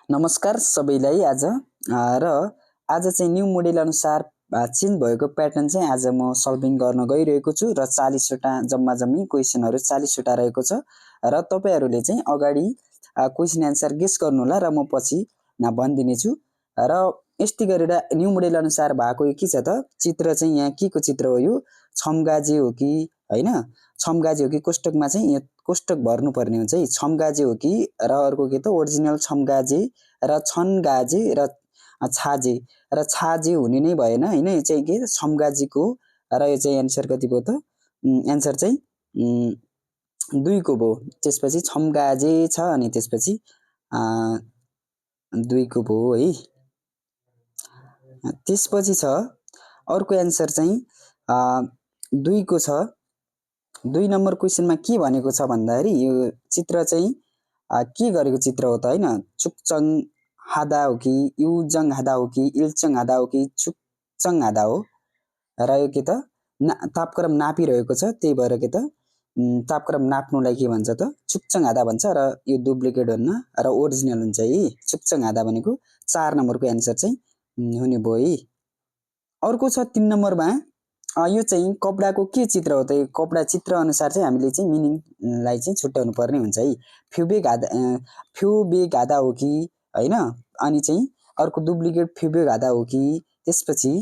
नमस्कार सबैलाई। आज चाहिँ न्यू मोडेल अनुसार चेन्ज भएको प्याटर्न चाहिँ आज म सल्भिङ गर्न गइरहेको छु र 40 वटा जम्मी क्वेसनहरु 40 वटा रहेको छ र तपाईहरुले चाहिँ अगाडि क्वेसन एन्सर गेस गर्नु होला र म पछि भनिदिने छु। र यस्तै गरेर न्यू मोडेल अनुसार भएको के छ त चित्र चाहिँ यहाँ के को चित्र हो, यो छमगाजे हो कि हैन, छमगाजे हो कि कोष्टकमा चाहिँ यहाँ कोष्टक भर्नु पर्ने हुन्छ है। छमगाजे हो कि र अर्को के त ओरिजिनल छमगाजे र छनगाजे र छाजे र छाजे हुने नै भएन हैन, यो चाहिँ के छमगाजीको र यो चाहिँ एन्सर कति भयो त एन्सर चाहिँ 2 को भयो। त्यसपछि छमगाजे छ अनि त्यसपछि 2 को भयो है। त्यसपछि छ अर्को एन्सर चाहिँ 2 को छ। 2 नम्बर क्वेसनमा के भनेको छ भन्दाखेरि यो चित्र चाहिँ के गरेको चित्र हो त हैन, चुकचङ हादा हो कि युजङ हादा हो कि इल्चङ हादा हो कि चुकचङ हादा हो र यो के त तापक्रम नापिरहेको छ, त्यही भएर के त तापक्रम नाप्नुलाई के भन्छ त चुकचङ हादा भन्छ र यो डुप्लिकेट हुन्न र ओरिजिनल हुन्छ है। चुकचङ हादा भनेको 4 नम्बरको एन्सर चाहिँ हुने भयो है। अर्को छ 3 नम्बरमा यो चाहिँ कपडाको के चित्र हो त, यो कपडा चित्र अनुसार चाहिँ हामीले चाहिँ मिनिङलाई चाहिँ छुट्याउनु पर्ने हुन्छ है। फ्युबेक हादा हो कि हैन, अनि चाहिँ अर्को डुप्लिकेट फ्युबेक हादा हो कि। त्यसपछि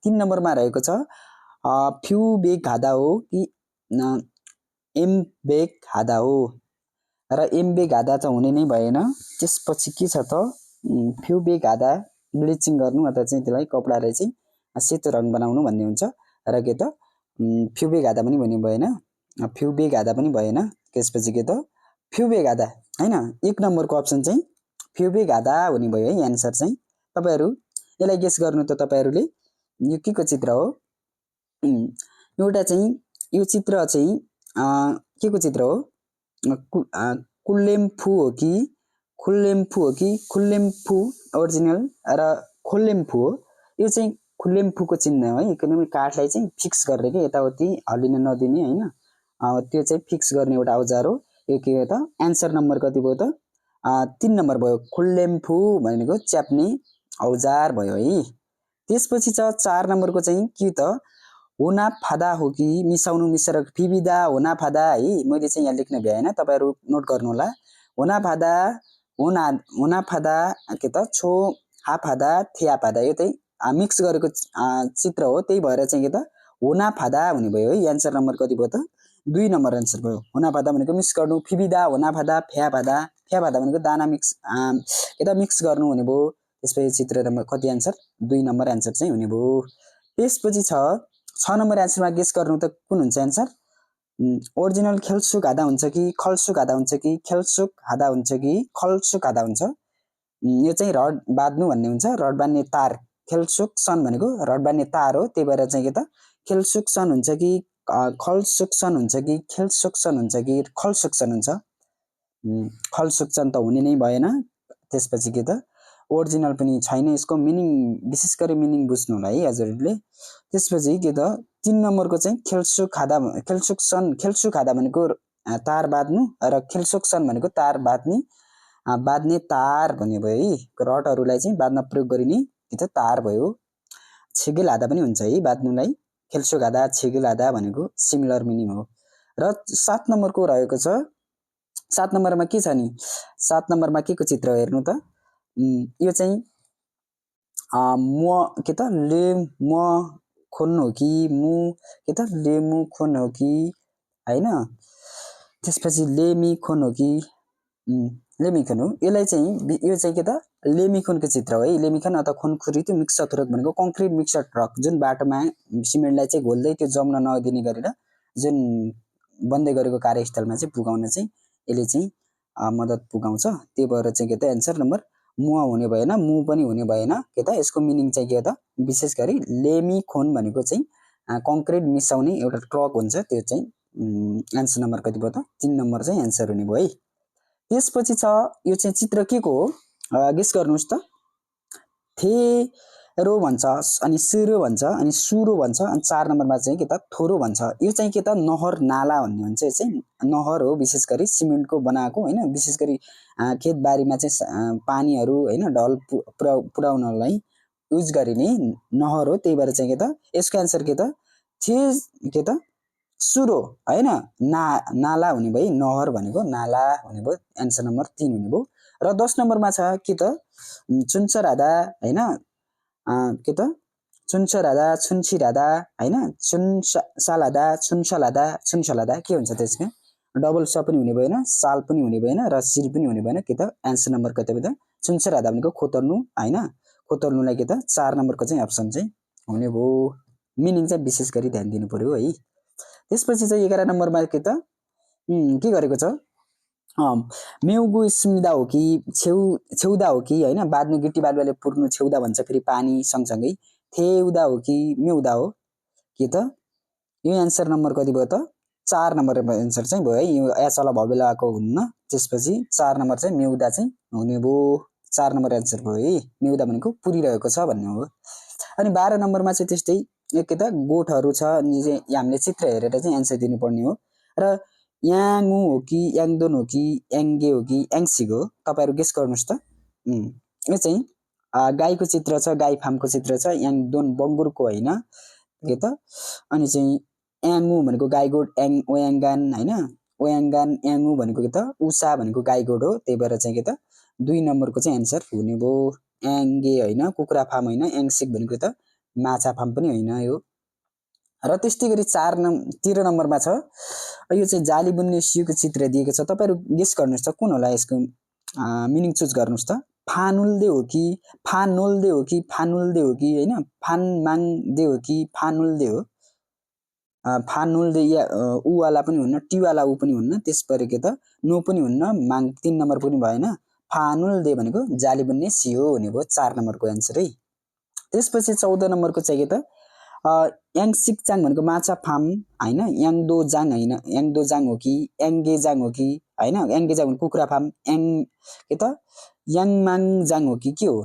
3 नम्बरमा रहेको छ फ्युबेक हादा हो कि एमबेक हादा हो र एमबेक हादा त हुने नै भएन। त्यसपछि के छ त फ्युबेक हादा ब्लिचिङ गर्नु अथवा चाहिँ त्यसलाई कपडालाई चाहिँ सेतो रङ बनाउनु भन्ने हुन्छ र के त फ्युबेक हादा पनि भन्ने भएन, फ्युबेक हादा पनि भएन। त्यसपछि के त फ्युबेक हादा हैन, 1 नम्बरको अप्सन चाहिँ फ्युबेक हादा हुने भयो है एन्सर चाहिँ। तपाईहरु यसलाई गेस गर्नु त तपाईहरुले यो के को चित्र हो। एउटा चाहिँ यो चित्र चाहिँ के को चित्र हो, कुलेम्फु हो कि खुलेम्फु हो कि खुलेम्फु ओरिजिनल र खोलेम्फु हो। यो चाहिँ खुलेम्फुको चिन्ह हो है, किनभने काठलाई चाहिँ फिक्स गरेर के यताउति हल्लिन नदिने हैन, त्यो चाहिँ फिक्स गर्ने एउटा औजार हो। यो के हो त एन्सर नम्बर कति भयो त 3 नम्बर भयो। खुलेम्फु भनेको च्याप्ने औजार भयो है। त्यसपछि छ 4 नम्बरको चाहिँ के त होना फादा हो कि मिसाउनु मिसेर फिबिदा होना फादा है। मैले चाहिँ यहाँ लेख्न भ्याएन, तपाईहरु नोट गर्नु होला। होना फादा होना फादा के त छो हाफादा थियाफादा यो चाहिँ मिक्स गरेको चित्र हो, त्यही भएर चाहिँ के त होना फादा हुने भयो है। एन्सर नम्बर कति भयो त 2 नम्बर एन्सर भयो। होना फादा भनेको मिक्स गर्नु, फिबिदा होना फादा फ्याफादा फ्याफादा भनेको दाना मिक्स के त मिक्स गर्नु हुने भयो। त्यसपछि चित्र नम्बर कति एन्सर 2 नम्बर एन्सर चाहिँ हुने भयो। त्यसपछि छ 6 नम्बर एन्सरमा गेस गर्नु त कुन हुन्छ एन्सर। ओरिजिनल खेलसुक हादा हुन्छ कि खलसुक हादा हुन्छ कि खेलसुक हादा हुन्छ कि खलसुक हादा हुन्छ। यो चाहिँ रड बाँध्नु भन्ने हुन्छ, रड बाँध्ने तार। खेलसुक सन भनेको रड बाँध्ने तार हो, त्यही भएर चाहिँ के त खेलसुक सन हुन्छ कि खलसुक सन हुन्छ कि खेलसुक सन हुन्छ कि खलसुक सन हुन्छ। खलसुक सन त हुने नै भएन। त्यसपछि के त ओरिजिनल पनि छैन, यसको मिनिङ विशेष गरी मिनिङ बुझ्नु होला है हजुरहरुले। त्यसपछि के त 3 नम्बरको चाहिँ खेलसुक हादा भनेको तार बाँध्नु र खेलसुक सन भनेको तार बाँध्ने तार भन्ने भयो है। रडहरुलाई चाहिँ बाँध्न प्रयोग गरिने के त तार भयो। छेगेल हादा पनि हुन्छ है बाँध्नुलाई, खेलसुक हादा छेगेल हादा भनेको सिमिलर मिनिङ हो। र 7 नम्बरको रहेको छ। 7 नम्बरमा के छ नि, 7 नम्बरमा के को चित्र हेर्नु त यो चाहिँ म के त ले म खोन हो कि मु के त लेमु खोन हो कि हैन। त्यसपछि लेमिखोन हो कि लेमिखोन हो। यसलाई चाहिँ यो चाहिँ के त लेमिखोनको चित्र हो है। लेमिखोन अथवा खुनखुरी त्यो मिक्सर ट्रक भनेको कङ्क्रिट मिक्सर ट्रक जुन बाटोमा सिमेन्टलाई चाहिँ घोल्दै त्यो जम्न नदिने गरेर जुन बन्दै गरेको कार्यस्थलमा चाहिँ पुगाउन चाहिँ यसले चाहिँ मद्दत पुगाउँछ। त्यही भएर चाहिँ के त एन्सर नम्बर मुवा हुने भएन, मु पनि हुने भएन। के त यसको मिनिङ चाहिँ के त विशेष गरी लेमिखोन भनेको चाहिँ कङ्क्रिट मिसाउने एउटा ट्रक हुन्छ, त्यो चाहिँ एन्सर नम्बर कति भयो त 3 नम्बर चाहिँ एन्सर हुने भयो है। त्यसपछि छ यो चाहिँ चित्र के को हो गेस गर्नुस् त। रो भन्छ अनि सुरो भन्छ अनि सुरो भन्छ अनि 4 नम्बरमा चाहिँ के त थोरो भन्छ। यो चाहिँ के त नहर नाला भन्ने हुन्छ। यो चाहिँ नहर हो, विशेष गरी सिमेन्टको बनाएको हैन, विशेष गरी खेतबारीमा चाहिँ पानीहरू हैन ढल पुर्याउनलाई युज गरिने नहर हो। त्यही भएर चाहिँ के त यसको आन्सर के त के त सुरो हैन नाला हुने भयो। नहर भनेको नाला हुने भयो। आन्सर नम्बर 3 हुने भयो। र 10 नम्बरमा छ के त चुन्चराधा हैन के त चुन्चराधा छुन्चिराधा हैन चुन्सालाधा छुन्सलाधा के हुन्छ त्यसमा डबल स पनि हुने भएन, साल पनि हुने भएन र सिर पनि हुने भएन। के त आन्सर नम्बर कति भयो त चुन्चराधा भनेको खोतर्नु हैन, खोतर्नुलाई के त 4 नम्बरको चाहिँ अप्सन चाहिँ हुने भयो। मिनिङ चाहिँ विशेष गरी ध्यान दिनु पर्यो है। त्यसपछि चाहिँ 11 नम्बरमा के त के गरेको छ मेउगु स्मिदा हो कि छेउदा हो कि हैन बाँध्नु गिट्टी बालुवाले पुर्नु छेउदा भन्छ फेरि पानी सँगसँगै थेउदा हो कि मेउदा हो के त यो आन्सर नम्बर कति भयो त 4 नम्बरको आन्सर चाहिँ भयो है। यो एचल भवेलाको हुन्न। त्यसपछि 4 नम्बर चाहिँ मेउदा चाहिँ हुने भयो। 4 नम्बर आन्सर भयो है। मेउदा भनेको पुरिरहेको छ भन्ने हो। अनि 12 नम्बरमा चाहिँ त्यस्तै के त गोठहरू छ अनि हामीले चित्र हेरेर चाहिँ आन्सर दिनुपर्ने हो। र याङु हो कि याङदोन हो कि याङगे हो कि याङसिग हो तपाईहरु गेस गर्नुस् त। यो चाहिँ गाईको चित्र छ, गाई फार्मको चित्र छ। याङदोन बङ्गुरको हैन के त अनि चाहिँ याङु भनेको गाई गोठ ओयाङगान हैन ओयाङगान याङु भनेको के त उषा भनेको गाई गोठ हो। त्यही भएर चाहिँ के त 2 नम्बरको चाहिँ आन्सर हुने भयो। याङगे हैन कुखुरा फार्म हैन, याङसिग भनेको त माछा फार्म पनि हैन यो। र त्यस्तै गरी 13 नम्बरमा छ यो चाहिँ जाली बुन्ने सियोको चित्र दिएको छ। तपाईहरु गेस गर्नुस् त कुन होला यसको मिनिङ चुज गर्नुस् त। फानुल्दे हो कि फानोल्दे हो कि फानुल्दे हो कि हैन फानमाङदे हो कि फानुल्दे हो। फानुल्दे या उ वाला पनि हुन्न, टी वाला उ पनि हुन्न, त्यसपछि के त नो पनि हुन्न, माङ 3 नम्बर पनि भएन। फानुल्दे भनेको जाली बुन्ने सियो हुने भयो 4 नम्बरको आन्सर है। त्यसपछि 14 नम्बरको चाहिँ के त याङसिकचाङ भनेको माछा फार्म हैन, याङदोजाङ हैन, याङदोजाङ हो कि याङगेजाङ हो कि हैन, याङगेजाङ भनेको कुखुरा फार्म, के त याङमाङजाङ हो कि के हो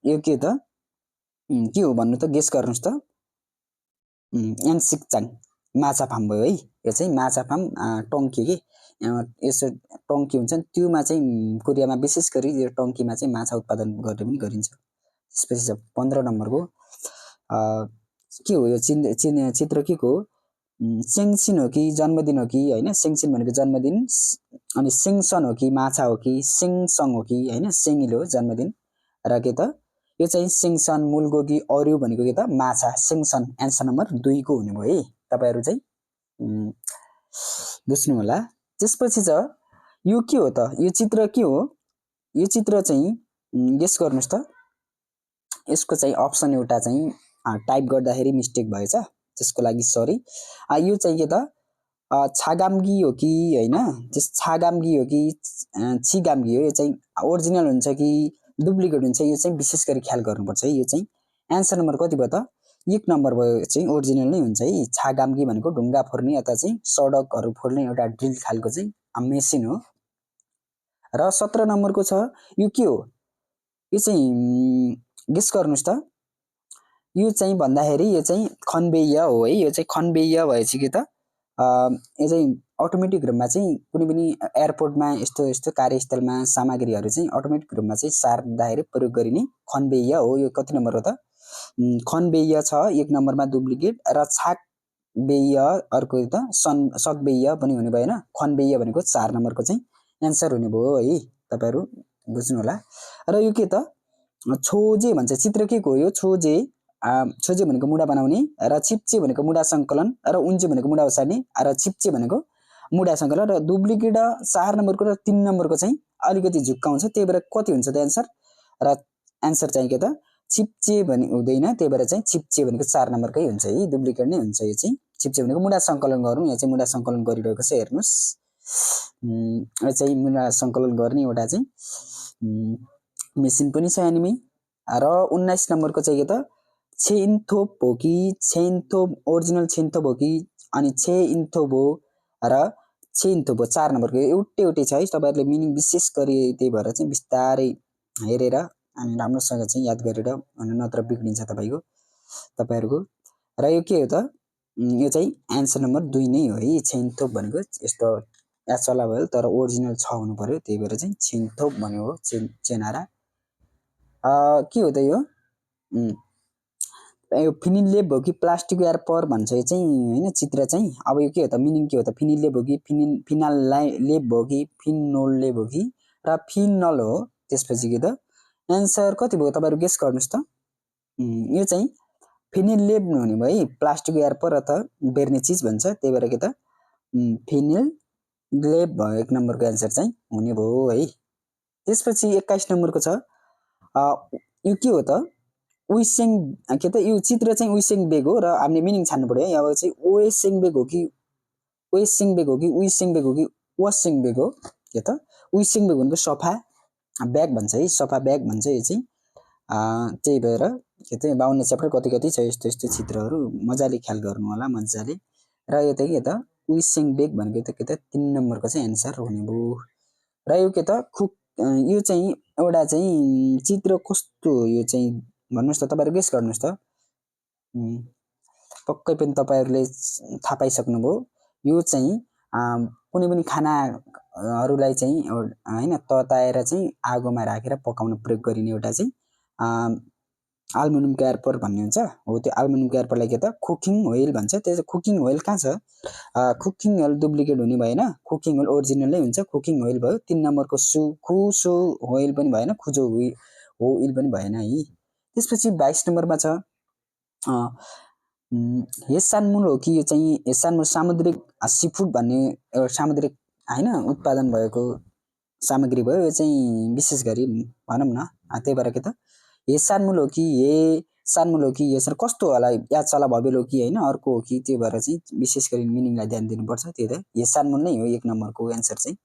यो के त के हो भन्नु त गेस गर्नुस् त। याङसिकचाङ माछा फार्म भयो है। यो चाहिँ माछा फार्म टङ्की के यसो टङ्की हुन्छ नि त्योमा चाहिँ कोरियामा विशेष गरी यो टङ्कीमा चाहिँ माछा उत्पादन गर्ने पनि गरिन्छ। त्यसपछि 15 नम्बरको के हो यो चित्र के को सेङसिन हो कि जन्मदिन हो कि हैन। सेङसिन भनेको जन्मदिन अनि सेङसन हो कि माछा हो कि सेङसङ हो कि हैन सेङिलो जन्मदिन। र के त यो चाहिँ सेङसन मुलगो कि अरु भनेको के त माछा सेङसन आन्सर नम्बर 2 को हुने भयो है। तपाईहरु चाहिँ बुझ्नु होला। त्यसपछि छ यो के हो त यो चित्र के हो। यो चित्र चाहिँ गेस गर्नुस् त। यसको चाहिँ अप्सन एउटा चाहिँ टाइप गर्दाखेरि मिस्टेक भएछ, त्यसको लागि सरी। यो चाहिँ के त छागाम्गी हो कि हैन त्यस छागाम्गी हो कि छिगाम्गी हो। यो चाहिँ ओरिजिनल हुन्छ कि डुप्लिकेट हुन्छ यो चाहिँ विशेष गरी ख्याल गर्नुपर्छ है। यो चाहिँ आन्सर नम्बर कति भयो त 1 नम्बर भयो। चाहिँ ओरिजिनल नै हुन्छ है। छागाम्गी भनेको ढुङ्गा फोर्ने अथवा चाहिँ सडकहरू फोर्ने एउटा ड्रिल खालको चाहिँ मेसिन हो। र 17 नम्बरको छ यो के हो। यो चाहिँ गेस गर्नुस् त। यो चाहिँ भन्दाखेरि यो चाहिँ खनबेय हो है। यो चाहिँ खनबेय भएपछि के त यो चाहिँ अटोमेटिक रूपमा चाहिँ कुनै पनि एयरपोर्टमा यस्तो कार्यस्थलमा सामग्रीहरू चाहिँ अटोमेटिक रूपमा चाहिँ सार्दाखेरि प्रयोग गरिने खनबेय हो। यो कति नम्बर हो त खनबेय छ 1 नम्बरमा डुप्लिकेट। र छाकबेय अर्को त सकबेय पनि हुने भएन। खनबेय भनेको 4 नम्बरको चाहिँ एन्सर हुने भयो है। तपाईहरु बुझ्नु होला। र यो के त छोजे भन्छ चित्र के को यो छोजे छोजे भनेको मुडा बनाउने र छिप्चे भनेको मुडा सङ्कलन र उन्जे भनेको मुडा ओसार्ने र छिप्चे भनेको मुडा सङ्कलन। र डुप्लिकेट 4 नम्बरको र 3 नम्बरको चाहिँ अलिकति झुक्काउँछ। त्यही भएर कति हुन्छ त एन्सर। र एन्सर चाहिँ के त छिप्चे भने हुँदैन। त्यही भएर चाहिँ छिप्चे भनेको 4 नम्बरकै हुन्छ है। डुप्लिकेट नै हुन्छ यो चाहिँ। छिप्चे भनेको मुडा सङ्कलन गर्नु। यहाँ चाहिँ मुडा सङ्कलन गरिरहेको छ हेर्नुस्। यो चाहिँ मुडा सङ्कलन गर्ने एउटा चाहिँ मेसिन पनि छ यहाँनिमै। र 19 नम्बरको चाहिँ के त छेइन्थोप हो कि छेइन्थोप ओरिजिनल छेइन्थोप हो कि अनि छेइन्थोप हो र छेइन्थोप हो 4 नम्बरको एउटै छ है। तपाईहरुले मिनिङ विशेष गरी त्यही भएर चाहिँ बिस्तारै हेरेर अनि राम्रोसँग चाहिँ याद गरेर नत्र बिग्रिन्छ तपाईहरुको। र यो के हो त यो चाहिँ एन्सर नम्बर 2 नै हो है। छिनथोप भनेको यस्तो याद चला भयो तर ओरिजिनल 6 हुनु पर्यो, त्यही भएर चाहिँ छिनथोप भन्यो हो। चेनारा के हो त यो यो फिनिल लेप हो कि प्लास्टिक एयरपर भन्छ यो चाहिँ हैन चित्र चाहिँ। अब यो के हो त मिनिङ के हो त फिनिल लेप हो कि फिनाल लेप हो कि फिनोल लेप हो कि र फिनल हो। त्यसपछि के त एन्सर कति भयो तपाईहरु गेस गर्नुस् त। यो चाहिँ फिनिल लेप हुने भयो है, प्लास्टिक एयरपर अथवा बेर्ने चीज भन्छ, त्यही भएर के त फिनिल लेप भयो 1 नम्बरको एन्सर चाहिँ हुने भयो है। त्यसपछि 21 नम्बरको छ यो के हो त उइसेङ के त यो चित्र चाहिँ उइसेङ बेग हो र हामीले मिनिङ छान्नु पर्यो है। अब चाहिँ ओएसेङ बेग हो कि ओएसेङ बेग हो कि उइसेङ बेग हो कि वासेङ बेग हो के त उइसेङ बेग भनेको सफा ब्याग भन्छ है, सफा ब्याग भन्छ यो चाहिँ। त्यही भएर के त 52 च्याप्टर कति कति छ यस्तो यस्तो चित्रहरू मजाले ख्याल गर्नु होला मजाले। र यो त के त उइसेङ बेग भनेको त के त 3 नम्बरको चाहिँ एन्सर हुने भयो। र यो के त यो चाहिँ एउटा चाहिँ चित्र कस्तो हो यो चाहिँ भन्नुस् त तपाईहरु गेस गर्नुस् त। पक्कै पनि तपाईहरुले थाहा पाइसक्नुभयो। यो चाहिँ कुनै पनि खानाहरूलाई चाहिँ हैन तताएर चाहिँ आगोमा राखेर पकाउन प्रयोग गरिने एउटा चाहिँ एल्युमिनियम क्यारपर भन्ने हुन्छ हो। त्यो एल्युमिनियम क्यारपरलाई के त कुकिङ ओइल भन्छ। त्यो कुकिङ ओइल कहाँ छ कुकिङ ओइल डुप्लिकेट हुने भएन, कुकिङ ओइल ओरिजिनल नै हुन्छ। कुकिङ ओइल भयो। 3 नम्बरको खुसो ओइल पनि भएन, खुजो ओइल पनि भएन है। त्यसपछि 22 नम्बरमा छ हेसानमुल हो कि यो चाहिँ हेसानमुल सामुद्रिक सीफुड भन्ने एउटा सामुद्रिक हैन उत्पादन भएको सामग्री भयो। यो चाहिँ विशेष गरी भनौं न त्यही भएर के त हेसानमुल हो कि सानमुल हो कि यसरी कस्तो होला याद चला भबेल हो कि हैन अर्को हो कि, त्यही भएर चाहिँ विशेष गरी मिनिङलाई ध्यान दिनुपर्छ। त्यही त हेसानमुल नै हो 1 नम्बरको एन्सर चाहिँ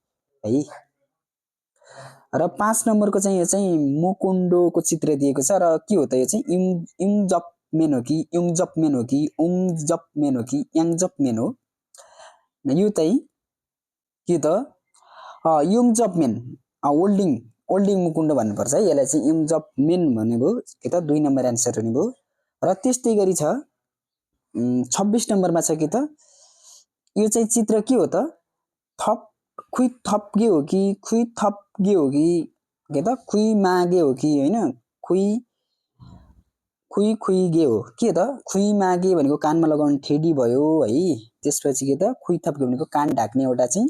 है। र 5 नम्बरको चाहिँ यो चाहिँ मोकोन्डोको चित्र दिएको छ र के हो त यो चाहिँ युङजपमेन हो कि युङजपमेन हो कि उङजपमेन हो कि याङजपमेन हो। यो चाहिँ के त युङजपमेन ओल्डिङ मुकुन्डो भन्नुपर्छ है। यसलाई चाहिँ युङजपमेन भन्ने भयो के त 2 नम्बर एन्सर हुने भयो। र त्यस्तै गरी छ 26 नम्बरमा छ के त यो चाहिँ चित्र के हो त खुइ थप्गे हो कि खुइ थप्गे हो कि के त खुइ मागे हो कि हैन खुइगे हो के त खुइ मागे भनेको कानमा लगाउने ठेडी भयो है। त्यसपछि के त खुइ थप्गे भनेको कान ढाक्ने एउटा चाहिँ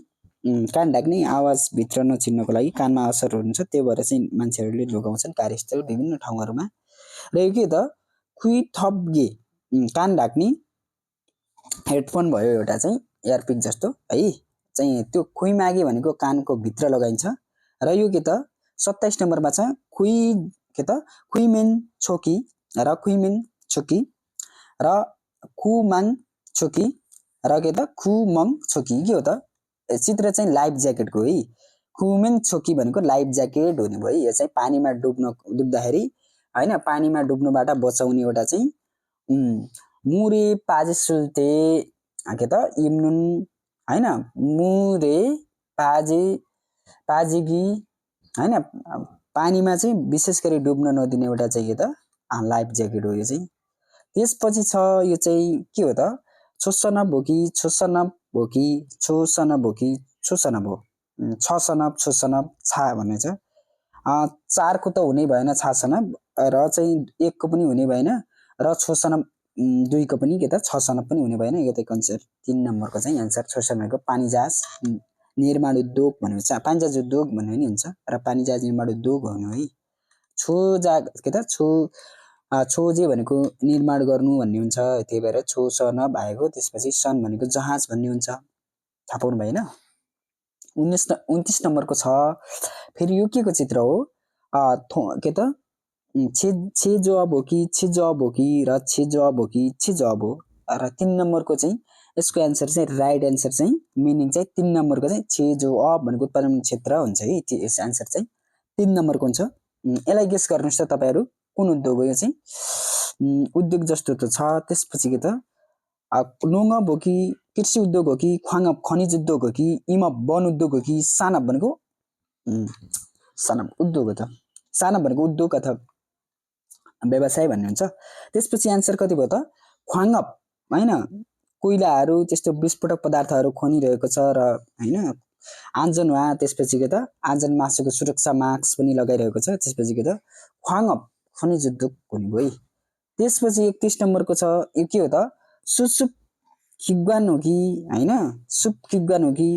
कान ढाक्ने आवाज भित्र नछिन्नको लागि कानमा असर हुन्छ, त्यही भएर चाहिँ मान्छेहरूले लगाउँछन् कार्यस्थल विभिन्न ठाउँहरुमा। र यो के त खुइ थप्गे कान ढाक्ने हेडफोन भयो एउटा चाहिँ एयरपिक जस्तो है। चाहिँ त्यो खुइ मागे भनेको कानको भित्र लगाइन्छ। र यो के त 27 नम्बरमा छ के त खुइमेन छोकी र खुइमेन छोकी र खुमाङ छोकी र के त खुमङ छोकी के हो त चित्र चाहिँ लाइफ ज्याकेटको है। खुमेन छोकी भनेको लाइफ ज्याकेट हुने भयो। यो चाहिँ पानीमा डुब्दाखेरि हैन पानीमा डुब्नुबाट बचाउने एउटा चाहिँ मुरे पाजेसुल्ते के त इम्नुन हैन मुरे पाजेगी हैन पानीमा चाहिँ विशेष गरी डुब्न नदिने एउटा चाहिँ के त लाइफ ज्याकेट हो यो चाहिँ। त्यसपछि छ यो चाहिँ के हो त छोसनब हो कि छोसनब हो कि छोसनब हो कि छोसनब हो छसनब छोसनब छा भन्ने छ। 4 को त हुनै भएन छासनब र चाहिँ 1 को पनि हुने भएन र छोसनब 2 को पनि के त छसनब पनि हुने भएन। यो त कन्सेप्ट 3 नम्बरको चाहिँ एन्सर छोसनबको पानीजहाज निर्माण उद्योग भनेको चाहिँ पानीजहाज उद्योग भन्ने नि हुन्छ र पानीजहाज निर्माण उद्योग हुनु है। छोजा के त छोजे भनेको निर्माण गर्नु भन्ने हुन्छ, त्यही भएर छोसनब आएको। त्यसपछि सन भनेको जहाज भन्ने हुन्छ, थाहा पाउनु भएन। 29 नम्बरको छ फेरि यो के को चित्र हो के त छेजब हो कि छेजब हो कि र छेजब हो कि छेजब हो। र 3 नम्बरको चाहिँ यसको एन्सर चाहिँ राइट एन्सर चाहिँ मिनिङ चाहिँ 3 नम्बरको चाहिँ छेजब भनेको उत्पादन क्षेत्र हुन्छ है। यस एन्सर चाहिँ 3 नम्बरको हुन्छ। यसलाई गेस गर्नुस् त तपाईहरु कुन उद्योग हो यो चाहिँ उद्योग जस्तो त छ। त्यसपछि के त नोङब हो कि कृषि उद्योग हो कि ख्वाङब खनिज उद्योग हो कि इमब वन उद्योग हो कि सानब भनेको सानब उद्योग हो त साना भनेको उद्योग अथवा व्यवसाय भन्ने हुन्छ। त्यसपछि एन्सर कति भयो त ख्वाङअप हैन कोइलाहरू त्यस्तो विस्फोटक पदार्थहरू खनिरहेको छ र हैन आन्जनवा त्यसपछि के त आन्जन मासुको सुरक्षा मास्क पनि लगाइरहेको छ। त्यसपछि के त ख्वाङअप खनिज उद्योग हुने भयो। त्यसपछि 31 नम्बरको छ यो के हो त सुसुप खिग्वान हो कि हैन सुप खिग्वान हो कि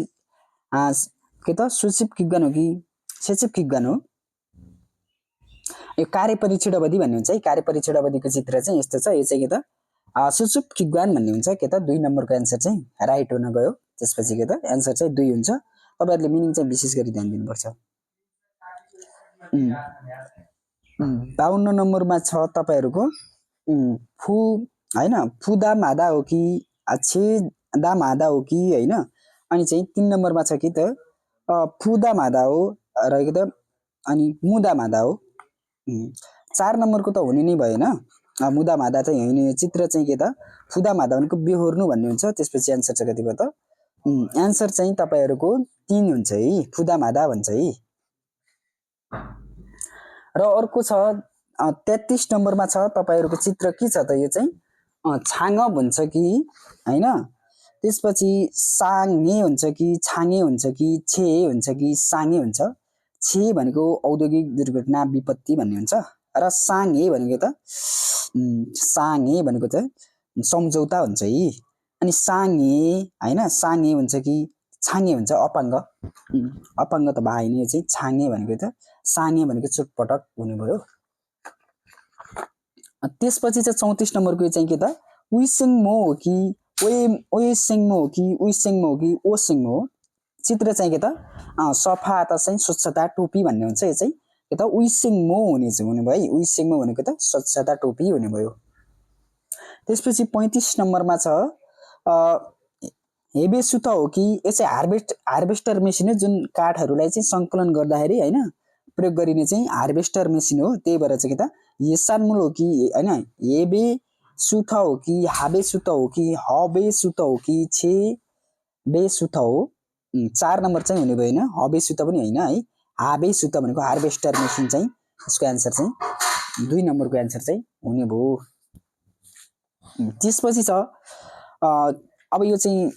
के त सुसिप खिग्वान हो कि सेचिप खिग्वान हो। यो कार्यपरीक्षण अवधि भन्ने हुन्छ है। कार्यपरीक्षण अवधिको चित्र चाहिँ यस्तो छ। यो चाहिँ के त सुसुप खिग्वान भन्ने हुन्छ के त 2 नम्बरको एन्सर चाहिँ राइट हुन गयो। त्यसपछि के त एन्सर चाहिँ 2 हुन्छ। तपाईहरुले मिनिङ चाहिँ विशेष गरी ध्यान दिनुपर्छ। 52 नम्बरमा छ तपाईहरुको फु हैन फुदा मादा हो कि छेदा मादा हो कि हैन अनि चाहिँ 3 नम्बरमा छ कि त फुदा मादा हो र के त अनि मुदा मादा हो। 4 नम्बरको त हुने नै भएन। मुदा मादा चाहिँ होइन यो चित्र चाहिँ के त फुदा मादा भनेको बेहोर्नु भन्ने हुन्छ। त्यसपछि एन्सर चाहिँ कति भयो त एन्सर चाहिँ तपाईहरुको 3 हुन्छ है फुदा मादा भन्छ है। र अर्को छ 33 नम्बरमा छ तपाईहरुको चित्र के छ त यो चाहिँ छाङ भन्छ कि हैन त्यसपछि साङे हुन्छ कि छाङे हुन्छ कि छे हुन्छ कि साङे हुन्छ। छे भनेको औद्योगिक दुर्घटना विपत्ति भन्ने हुन्छ र साङे भनेको त साङे भनेको त सम्झौता हुन्छ है। अनि साङे हैन साङे हुन्छ कि छाङे हुन्छ अपाङ्ग अपाङ्ग त भएन यो चाहिँ छाङे भनेको त साङे भनेको चोटपटक हुने भयो। त्यसपछि चाहिँ 34 नम्बरको चाहिँ के त उइसेङमो हो कि ओएसेङमो हो कि उइसेङमो हो कि ओसेङमो हो। चित्र चाहिँ के त सफा त चाहिँ स्वच्छता टोपी भन्ने हुन्छ। यो चाहिँ के त उइसेङमो हुने भयो है। उइसेङमो भनेको त स्वच्छता टोपी हुने भयो। त्यसपछि 35 नम्बरमा छ हेबे सुत हो कि यो चाहिँ हार्भेस्टर मेसिन हो जुन काठहरूलाई चाहिँ सङ्कलन गर्दाखेरि हैन प्रयोग गरिने चाहिँ हार्भेस्टर मेसिन हो। त्यही भएर चाहिँ के त येसानमुल हो कि हैन हेबे सुत हो कि हाबे सुत हो कि हबे सुत हो कि छे बे सुत हो। 4 नम्बर चाहिँ हुने भयो हैन हबे सुत पनि हैन है हाबे सुत भनेको हार्भेस्टर मेसिन चाहिँ यसको एन्सर चाहिँ 2 नम्बरको एन्सर चाहिँ हुने भयो। त्यसपछि छ अब यो चाहिँ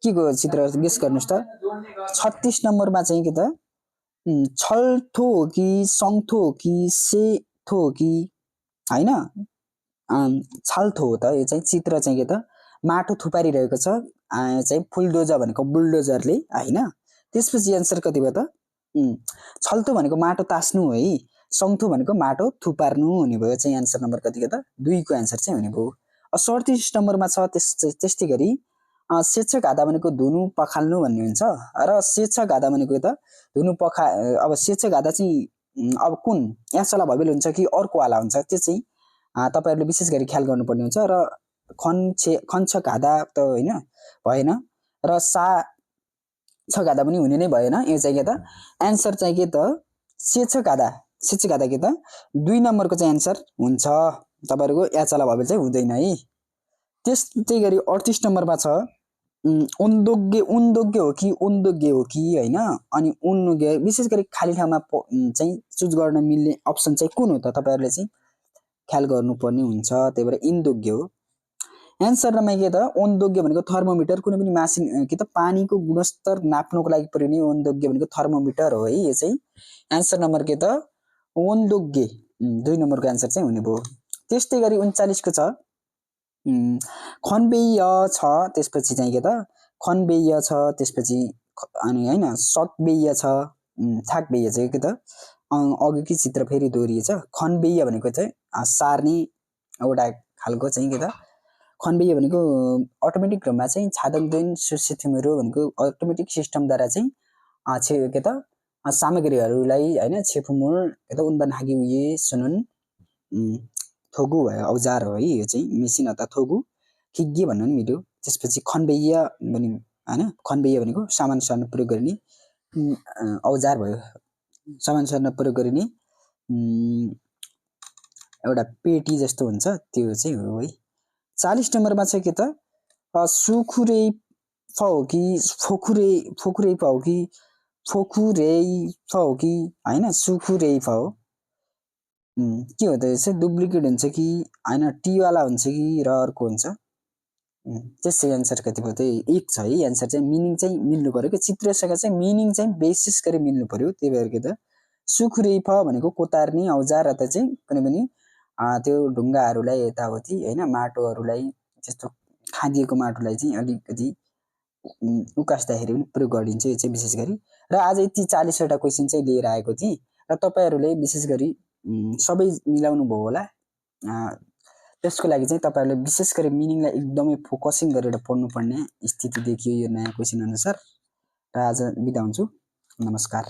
के को चित्र गेस गर्नुस् त 36 नम्बरमा चाहिँ के त छल्थो हो कि सङ्थो हो कि सेथो हो कि हैन छाल्थो हो त। यो चाहिँ चित्र चाहिँ के त माटो थुपारिरहेको छ चाहिँ फुलडोजर भनेको बुलडोजरले हैन। त्यसपछि एन्सर कति भयो त छल्थो भनेको माटो तास्नु हो है सङ्थो भनेको माटो थुपार्नु हुने भयो। चाहिँ एन्सर नम्बर कति त 2 को एन्सर चाहिँ हुने भयो। 37 नम्बरमा छ त्यस्तै गरी सेचक हादा भनेको धुनु पखाल्नु भन्ने हुन्छ र सेचक हादा भनेको त धुनु अब सेचक हादा चाहिँ अब कुन यासला भबेल हुन्छ कि अर्को वाला हुन्छ त्यो चाहिँ तपाईहरुले विशेष गरी ख्याल गर्नुपर्ने हुन्छ। र खन्छक हादा त हैन भएन र सा छगादा पनि हुने नै भएन। यो चाहिँ के त एन्सर चाहिँ के त सेचक हादा के त 2 नम्बरको चाहिँ एन्सर हुन्छ। तपाईहरुको याचला भबेल चाहिँ हुँदैन है। त्यस्तै गरी 38 नम्बरमा छ उन्दोग्य हो कि हैन अनि उन्नोग्य विशेष गरी खाली ठाउँमा चाहिँ चुज गर्न मिल्ने अप्सन चाहिँ कुन हो त तपाईहरुले चाहिँ ख्याल गर्नुपर्ने हुन्छ। त्यही भएर इन्दोग्य हो। एन्सरमा के त ओन्दोग्य भनेको थर्मोमिटर कुनै पनि मासिन के त पानीको गुणस्तर नाप्नको लागि प्रयोग हुने ओन्दोग्य भनेको थर्मोमिटर हो है। यो चाहिँ एन्सर नम्बर के त ओन्दोग्य 2 नम्बरको एन्सर चाहिँ हुने भयो। त्यस्तै गरी 39 को छ खनबेय छ त्यसपछि चाहिँ के त खनबेय छ त्यसपछि अनि हैन सकबेय छ थाकबेय चाहिँ के त अघिकै चित्र फेरि दोहोरिएछ। खनबेय भनेको चाहिँ सार्ने एउटा खालको चाहिँ के त खनबेय भनेको अटोमेटिक ढङ्गमा चाहिँ छादकदैन सुसिथिमहरू भनेको अटोमेटिक सिस्टमद्वारा चाहिँ के त सामग्रीहरूलाई हैन छेफुमुल के त उन्बन हागी उये सुनुन थोगु भयो औजार हो है। यो चाहिँ मेसिन अथवा थोगु खिग्गे भन्नु नि मिल्यो। त्यसपछि खनबेय भने हैन खनबेय भनेको सामान सर्न प्रयोग गरिने औजार भयो। सामान सर्न प्रयोग गरिने एउटा पेटी जस्तो हुन्छ त्यो चाहिँ हो है। 40 नम्बरमा चाहिँ के त सुखुरे फ हो कि फोखुरे फ हो कि फोखुरे फ हो कि हैन सुखुरे फ हो के हो त यो चाहिँ डुप्लिकेट हुन्छ कि होइन टी वाला हुन्छ कि र अर्को हुन्छ त्यसै एन्सर कति भयो त एक छ है एन्सर चाहिँ मिनिङ चाहिँ मिल्नु पर्यो कि चित्रसँग चाहिँ मिनिङ चाहिँ विशेष गरी मिल्नु पर्यो त्यही भएर के त सुखुरेफ भनेको कोतार्ने औजार अथवा चाहिँ कुनै पनि त्यो ढुङ्गाहरूलाई यताउति होइन माटोहरूलाई त्यस्तो खादिएको माटोलाई चाहिँ अलिकति उकास्दाखेरि पनि प्रयोग गरिन्छ यो चाहिँ विशेष गरी र आज यति 40वटा क्वेसन चाहिँ लिएर आएको थिएँ र तपाईँहरूले विशेष गरी सबै मिलाउनु भयो होला त्यसको लागि चाहिँ तपाईँहरूले विशेष गरी मिनिङलाई एकदमै फोकसिङ गरेर पढ्नुपर्ने स्थिति देखियो यो नयाँ क्वेसन अनुसार र आज बिदा हुन्छु नमस्कार।